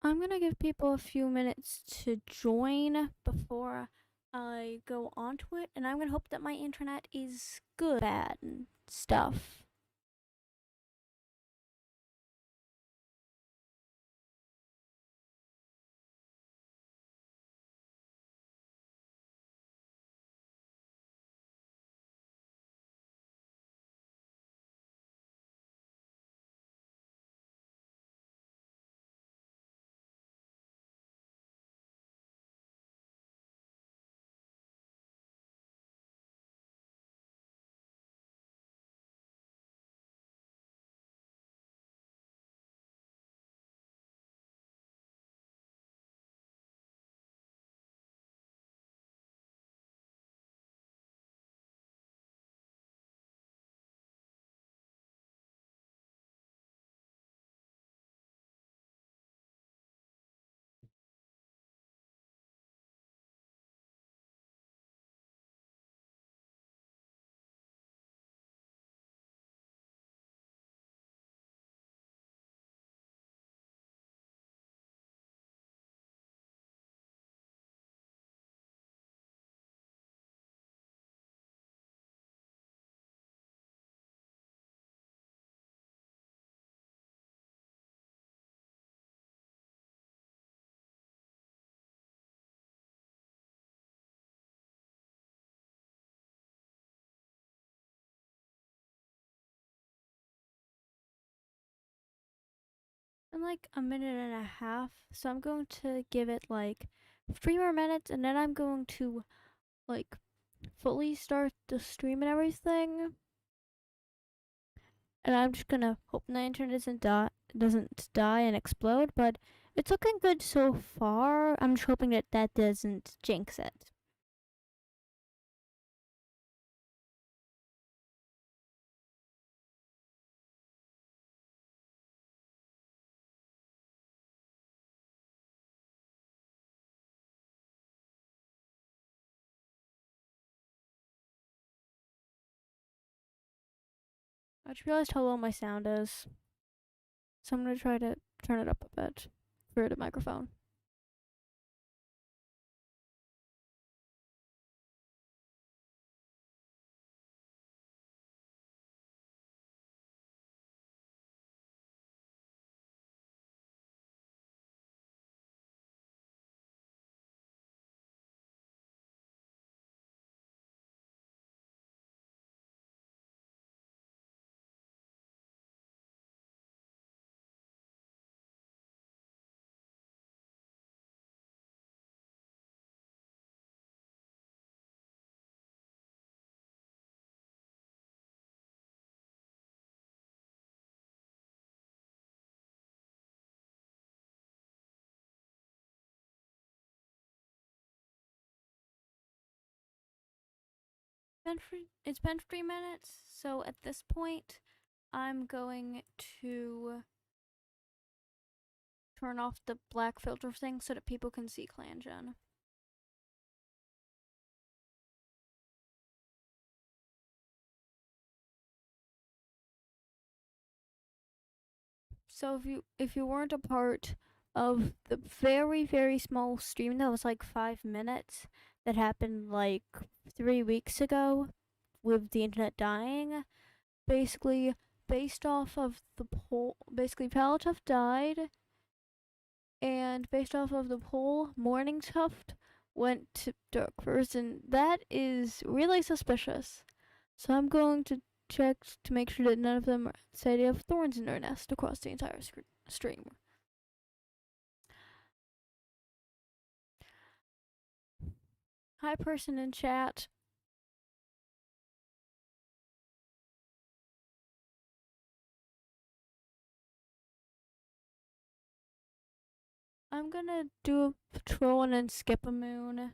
I'm gonna give people a few minutes to join before I go onto it, and I'm gonna hope that my internet is good, bad, and stuff. In like a minute and a half, so I'm going to give it like 3 more minutes, and then I'm going to like fully start the stream and everything. And I'm just gonna hope the internet doesn't die and explode, but it's looking good so far. I'm just hoping that that doesn't jinx it. I just realized how low my sound is, so I'm gonna try to turn it up a bit for the microphone. It's been 3 minutes, so at this point, I'm going to turn off the black filter thing so that people can see clangen. So if you weren't a part of the very small stream that was like 5 minutes that happened like 3 weeks ago with the internet dying, basically based off of the poll, basically Palatov died, and based off of the poll, Morning Tuft went to Dark Person. That is really suspicious. So I'm going to check to make sure that none of them say they have thorns in their nest across the entire stream. Hi, person in chat. I'm gonna do a patrol and then skip a moon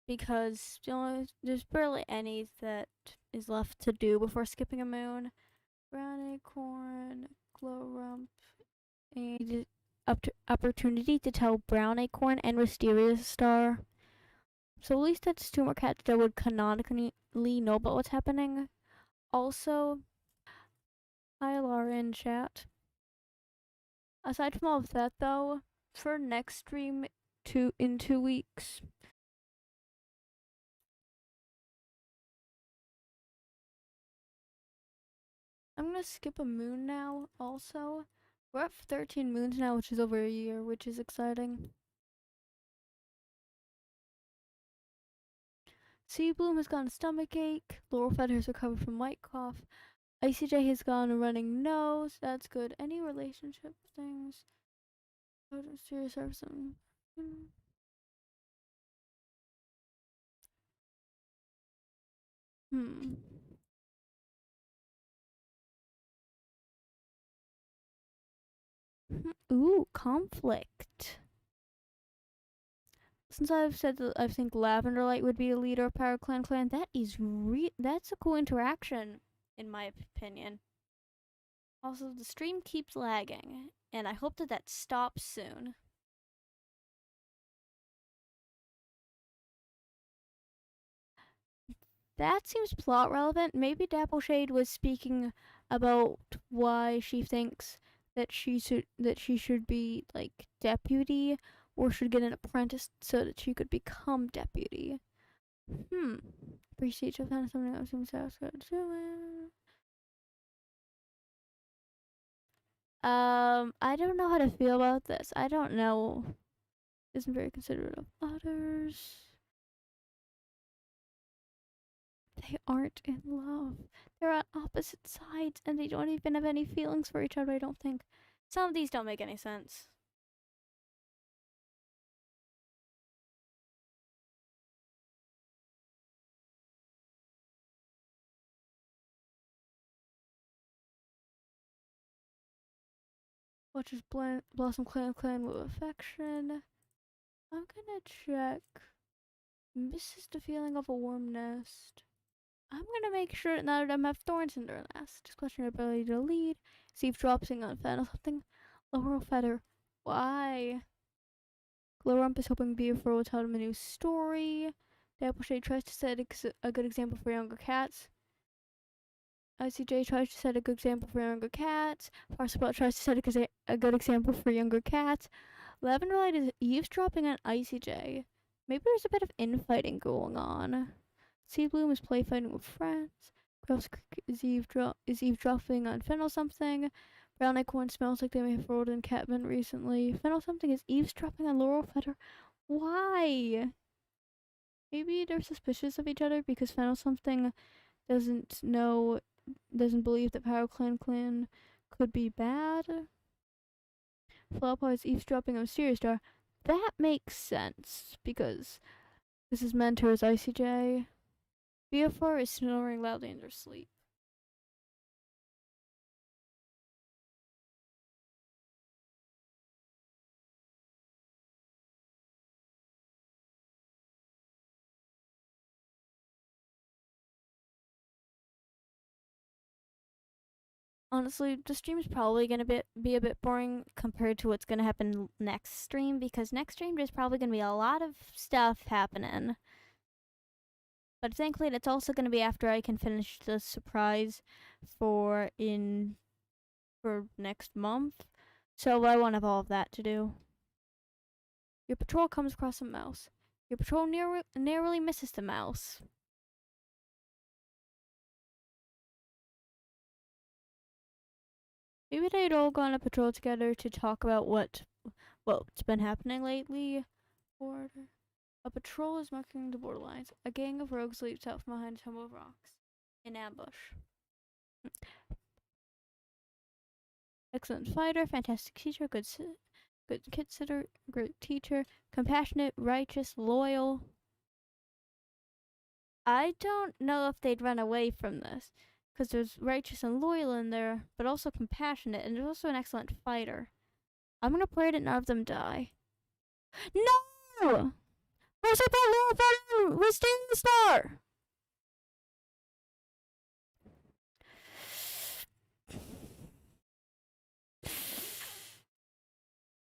because there's barely any that is left to do before skipping a moon. Brown acorn, glow rump, and opportunity to tell brown acorn and wisteria star. So at least that's 2 more cats that would canonically know about what's happening. Also, hi Laura in chat. Aside from all of that though, for next stream in 2 weeks. I'm gonna skip a moon now also. We're at 13 moons now, which is over a year, which is exciting. Sea Bloom has gotten a stomach ache. Laurel Feather has recovered from white cough. ICJ has gone a running nose. That's good. Any relationship things? Serious or something? Hmm. Ooh, conflict. Since I've said that I think Lavender Light would be a leader of Power Clan Clan, that's a cool interaction, in my opinion. Also, the stream keeps lagging, and I hope that stops soon. That seems plot relevant. Maybe Dappleshade was speaking about why she thinks that she should be like deputy or should get an apprentice so that she could become deputy. Appreciate you found something that seems good. I don't know how to feel about this. I don't know. Isn't very considerate of others. They aren't in love. They're on opposite sides and they don't even have any feelings for each other, I don't think. Some of these don't make any sense. Watches BlossomClanclan with affection. I'm gonna check. Misses the feeling of a warm nest. I'm gonna make sure that none of them have thorns in their nest. Just question your ability to lead. See if dropping on Fennel something. Laurel Feather. Why? Glowrump is hoping Beaver will tell them a new story. The Appleshade tries to set a good example for younger cats. ICJ tries to set a good example for younger cats. Parspot tries to set a good example for younger cats. Lavender Light is eavesdropping on ICJ. Maybe there's a bit of infighting going on. Sea Bloom is play fighting with friends. Grouse is eavesdropping on Fennel something. Brown Acorn smells like they may have rolled in Catman recently. Fennel something is eavesdropping on Laurel Feather. Why? Maybe they're suspicious of each other because Fennel something doesn't believe that Power Clan could be bad. Floppa is eavesdropping on Mysterious Star. That makes sense because this is mentor is ICJ. BFR is snoring loudly in their sleep. Honestly, the stream is probably gonna be a bit boring compared to what's gonna happen next stream because next stream there's probably gonna be a lot of stuff happening. But thankfully, that's also gonna be after I can finish the surprise for next month. So I won't have all of that to do. Your patrol comes across a mouse. Your patrol narrowly misses the mouse. Maybe they'd all go on a patrol together to talk about what's been happening lately. Order. A patrol is marking the borderlines. A gang of rogues leaps out from behind a tumble of rocks. In ambush. Excellent fighter, fantastic teacher, good kid sitter, great teacher, compassionate, righteous, loyal. I don't know if they'd run away from this, because there's righteous and loyal in there, but also compassionate, and there's also an excellent fighter. I'm gonna pray that none of them die. No! Where's that little fighter? We're stealing the star!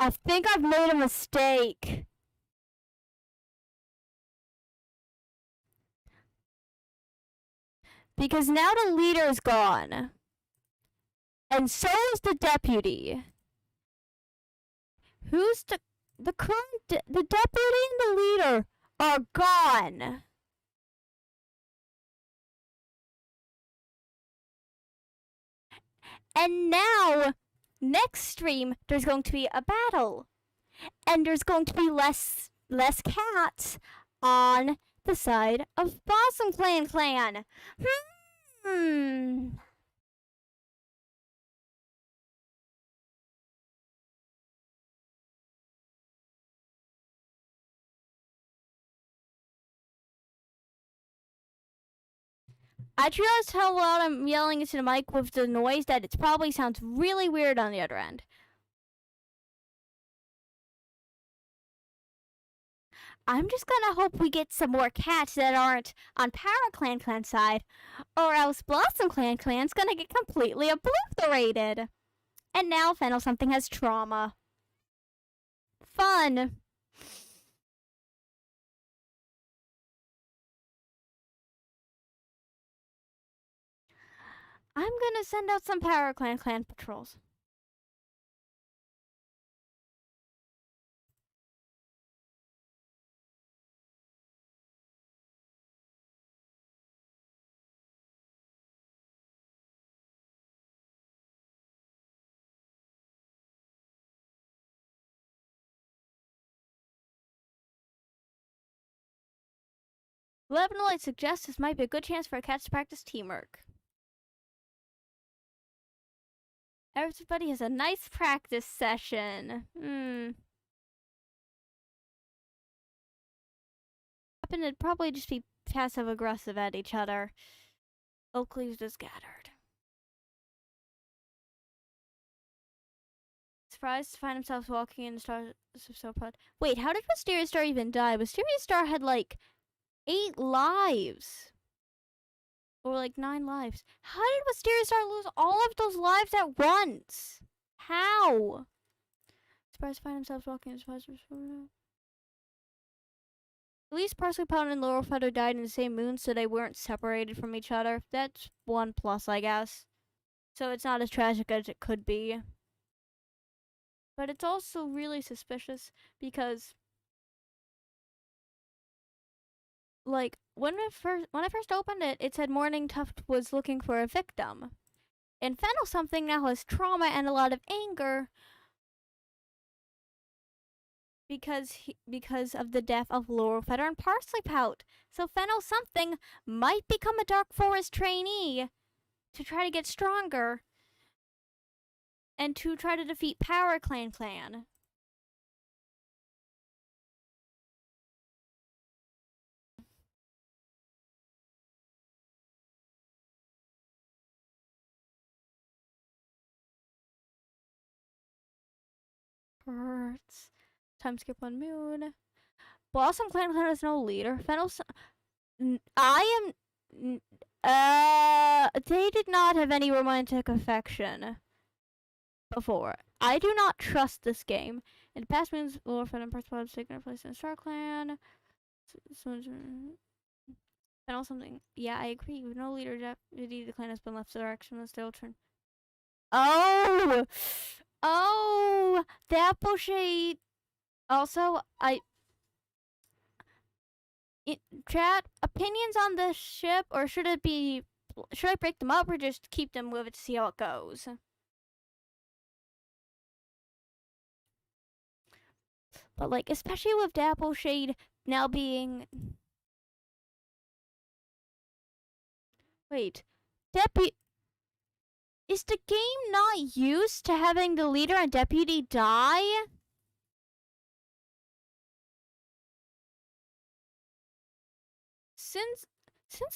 I think I've made a mistake. Because now the leader is gone. And so is the deputy. Who's the the deputy and the leader are gone. And now, next stream, there's going to be a battle. And there's going to be less cats on the side of BlossomClanclan. I realized how loud I'm yelling into the mic with the noise that it probably sounds really weird on the other end. I'm just gonna hope we get some more cats that aren't on PowerClanclan's side, or else BlossomClanclan's gonna get completely obliterated. And now Fennel something has trauma. Fun. I'm gonna send out some PowerClanclan patrols. Lebanon suggests this might be a good chance for cats to practice teamwork. Everybody has a nice practice session. It'd probably just be passive aggressive at each other. Oak leaves are scattered. Surprised to find himself walking in the stars of so proud. Wait, how did Wisteria Star even die? Wisteria Star had like 8 lives. Or like 9 lives. How did Wisteria Star lose all of those lives at once? How? Surprised to find himself walking in the stars of so proud. At least Parsley Pound and Laurel Feather died in the same moon, so they weren't separated from each other. That's one plus, I guess. So it's not as tragic as it could be. But it's also really suspicious because, like, when I first opened it, it said Morning Tuft was looking for a victim. And Fennel something now has trauma and a lot of anger because of the death of Laurel Feather and Parsley Pout. So Fennel something might become a Dark Forest trainee to try to get stronger and to try to defeat PowerClanclan. Hurts. Time skip 1 moon. BlossomClanclan has no leader. Fennel. I am. They did not have any romantic affection before. I do not trust this game. In the past moons, Laurel Feather and Parsley Pout have taken a place in Star Clan. Fennel something. Yeah, I agree. With no leader, deputy, the clan has been left directionless. They'll turn. Oh! Oh! The apple shade. Also, chat, opinions on this ship, or should I break them up or just keep them with it to see how it goes? But like, especially with Dapple Shade now being... Wait, is the game not used to having the leader and deputy die? Since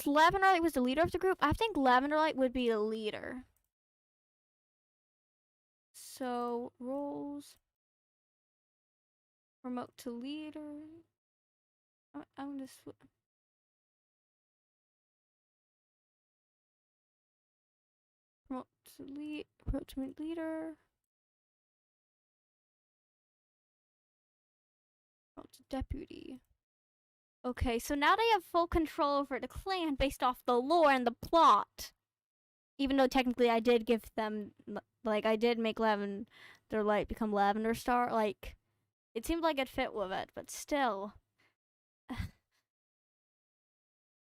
Lavenderlight was the leader of the group, I think Lavenderlight would be the leader. So, roles. Remote to leader. I'm just... Promote to leader. Promote to deputy. Okay, so now they have full control over the clan based off the lore and the plot. Even though technically I did give them, like, I did make Lavenderlight become Lavender Star. Like, It seemed like it fit with it, but still.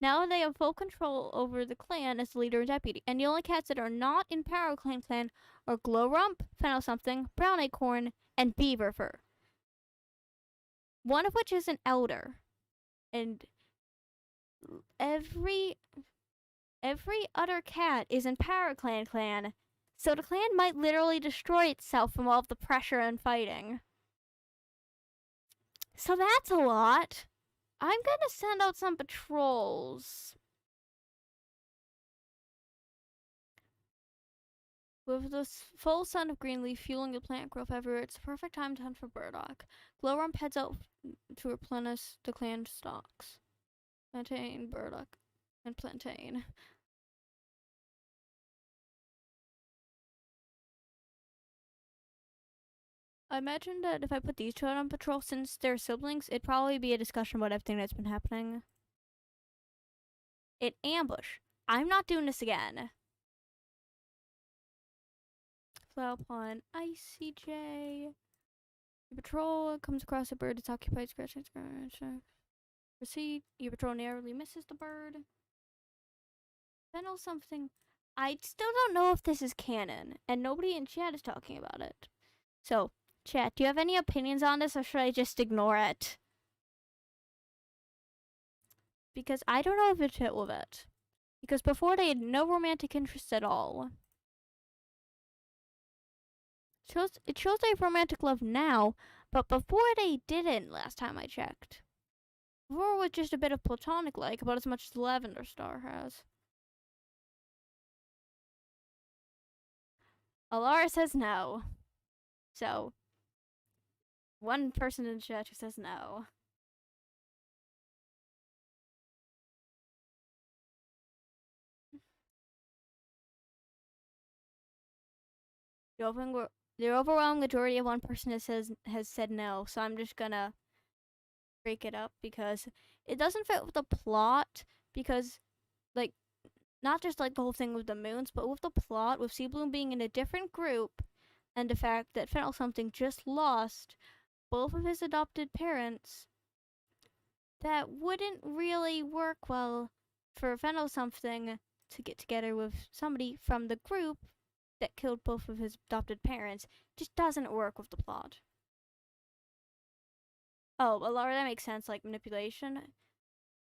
Now they have full control over the clan as the leader and deputy, and the only cats that are not in Power Clan are Glowrump, Fennel Something, Brown Acorn, and Beaver Fur. One of which is an elder, and every other cat is in Power Clan, so the clan might literally destroy itself from all of the pressure and fighting. So that's a lot. I'm gonna send out some patrols. With the full sun of greenleaf fueling the plant growth everywhere, it's the perfect time to hunt for burdock. Glowrump heads out to replenish the clan stocks. Plantain, burdock, and plantain. I imagine that if I put these two out on patrol, since they're siblings, it'd probably be a discussion about everything that's been happening. An ambush. I'm not doing this again. Flower Pond, Icy J. Your patrol comes across a bird that's occupied, scratching. Proceed. Your patrol narrowly misses the bird. Fennel something. I still don't know if this is canon, and nobody in chat is talking about it. So, chat, do you have any opinions on this, or should I just ignore it? Because I don't know if it fit with it. Because before they had no romantic interest at all. It shows they have romantic love now, but before they didn't last time I checked. Before it was just a bit of platonic like, about as much as Lavender Star has. Alara says no. So, one person in chat who says no. The overwhelming majority of one person has said no, so I'm just gonna break it up because it doesn't fit with the plot. Because, like, not just like the whole thing with the moons, but with the plot, with Seabloom being in a different group, and the fact that Fennel Something just lost both of his adopted parents, that wouldn't really work well for Fennel Something to get together with somebody from the group that killed both of his adopted parents. Just doesn't work with the plot. Oh, a lot of that makes sense, like manipulation.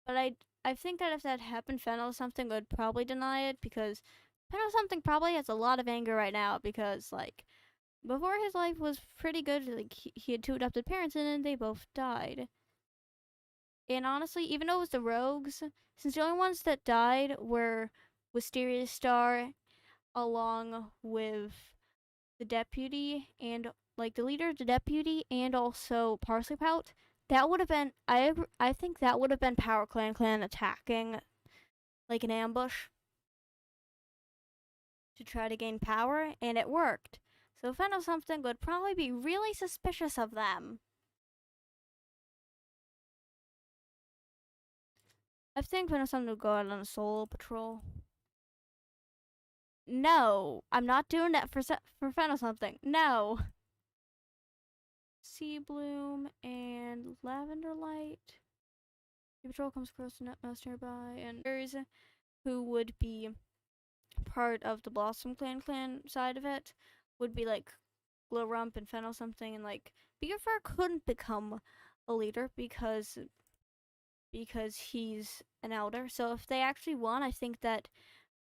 But I think that if that happened, Fennel Something would probably deny it, because Fennel Something probably has a lot of anger right now, because, like, before his life was pretty good, like, he had two adopted parents and then they both died. And honestly, even though it was the rogues, since the only ones that died were Wisteria Star, along with the deputy, and, like, the leader of the deputy, and also Parsley Pout, that would have been, I think that would have been Power Clan attacking, like, an ambush to try to gain power, and it worked. So Fennel Something would probably be really suspicious of them. I think Fennel Something would go out on a solo patrol. No, I'm not doing that for Fennel Something. No. Seabloom and Lavender Light. The patrol comes across the nest nearby, and there's who would be part of the BlossomClanclan side of it would be like Glowrump and Fennel Something, and like Beaver couldn't become a leader because he's an elder. So if they actually won, I think that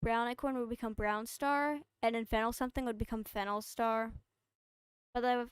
Brown Acorn would become Brown Star, and then Fennel Something would become Fennel Star. But